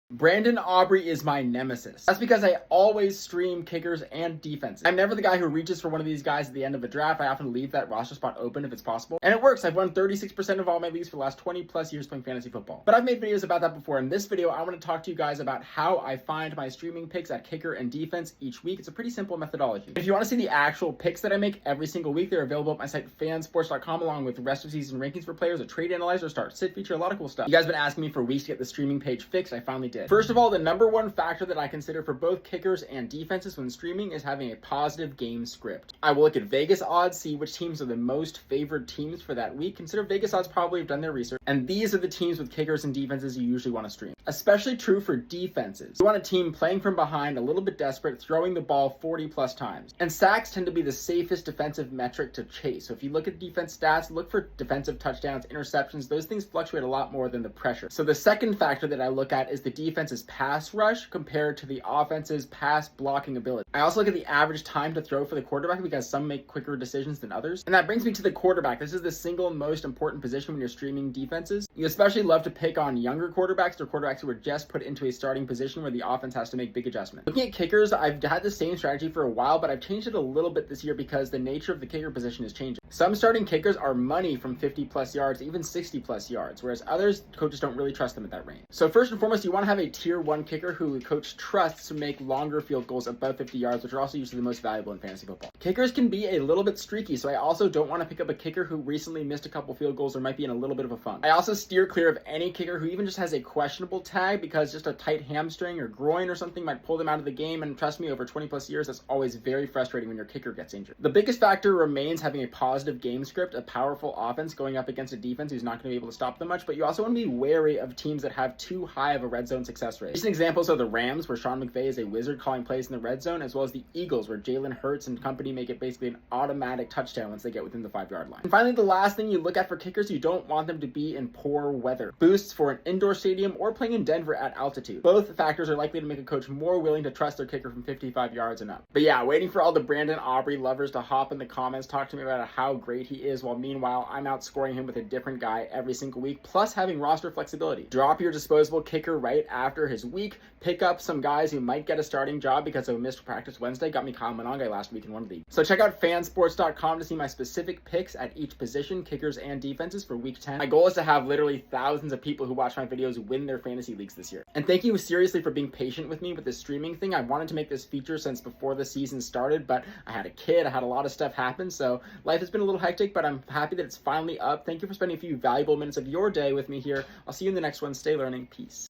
Brandon Aubrey is my nemesis. That's because I always stream kickers and defenses. I'm never the guy who reaches for one of these guys at the end of a draft. I often leave that roster spot open if it's possible. And it works. I've won 36% of all my leagues for the last 20 plus years playing fantasy football. But I've made videos about that before. In this video, I want to talk to you guys about how I find my streaming picks at kicker and defense each week. It's a pretty simple methodology. If you want to see the actual picks that I make every single week, they're available at my site fansports.com along with rest of season rankings for players, a trade analyzer, start sit feature, a lot of cool stuff. You guys have been asking me for weeks to get the streaming page fixed. I finally did. First of all, the number one factor that I consider for both kickers and defenses when streaming is having a positive game script. I will look at Vegas odds, see which teams are the most favored teams for that week. Consider Vegas odds probably have done their research. And these are the teams with kickers and defenses you usually want to stream. Especially true for defenses. You want a team playing from behind, a little bit desperate, throwing the ball 40 plus times. And sacks tend to be the safest defensive metric to chase. So if you look at defense stats, look for defensive touchdowns, interceptions, those things fluctuate a lot more than the pressure. So the second factor that I look at is the defense's pass rush compared to the offense's pass blocking ability. I also look at the average time to throw for the quarterback because some make quicker decisions than others. And that brings me to the quarterback. This is the single most important position when you're streaming defenses. You especially love to pick on younger quarterbacks or quarterbacks who are just put into a starting position where the offense has to make big adjustments. Looking at kickers, I've had the same strategy for a while, but I've changed it a little bit this year because the nature of the kicker position is changing. Some starting kickers are money from 50 plus yards, even 60 plus yards, whereas others, coaches don't really trust them at that range. So first and foremost, you want to have a tier 1 kicker who the coach trusts to make longer field goals above 50 yards, which are also usually the most valuable in fantasy football. Kickers can be a little bit streaky, so I also don't want to pick up a kicker who recently missed a couple field goals or might be in a little bit of a funk. I also steer clear of any kicker who even just has a questionable tag because just a tight hamstring or groin or something might pull them out of the game, and trust me, over 20 plus years, that's always very frustrating when your kicker gets injured. The biggest factor remains having a positive game script, a powerful offense going up against a defense who's not going to be able to stop them much, but you also want to be wary of teams that have too high of a red zone success rate. Recent examples are the Rams, where Sean McVay is a wizard calling plays in the red zone, as well as the Eagles, where Jalen Hurts and company make it basically an automatic touchdown once they get within the 5-yard line. And finally, the last thing you look at for kickers, you don't want them to be in poor weather. Boosts for an indoor stadium or playing in Denver at altitude. Both factors are likely to make a coach more willing to trust their kicker from 55 yards and up. But yeah, waiting for all the Brandon Aubrey lovers to hop in the comments, talk to me about how great he is, while meanwhile, I'm outscoring him with a different guy every single week, plus having roster flexibility. Drop your disposable kicker right after his week. Pick up some guys who might get a starting job because of missed practice Wednesday. Got me Kyle Monangai last week in one league. So check out fansports.com to see my specific picks at each position, kickers and defenses for week 10. My goal is to have literally thousands of people who watch my videos win their fantasy leagues this year. And thank you seriously for being patient with me with this streaming thing. I wanted to make this feature since before the season started, but I had a kid, I had a lot of stuff happen, so life has been a little hectic, but I'm happy that it's finally up. Thank you for spending a few valuable minutes of your day with me here. I'll see you in the next one. Stay learning. Peace.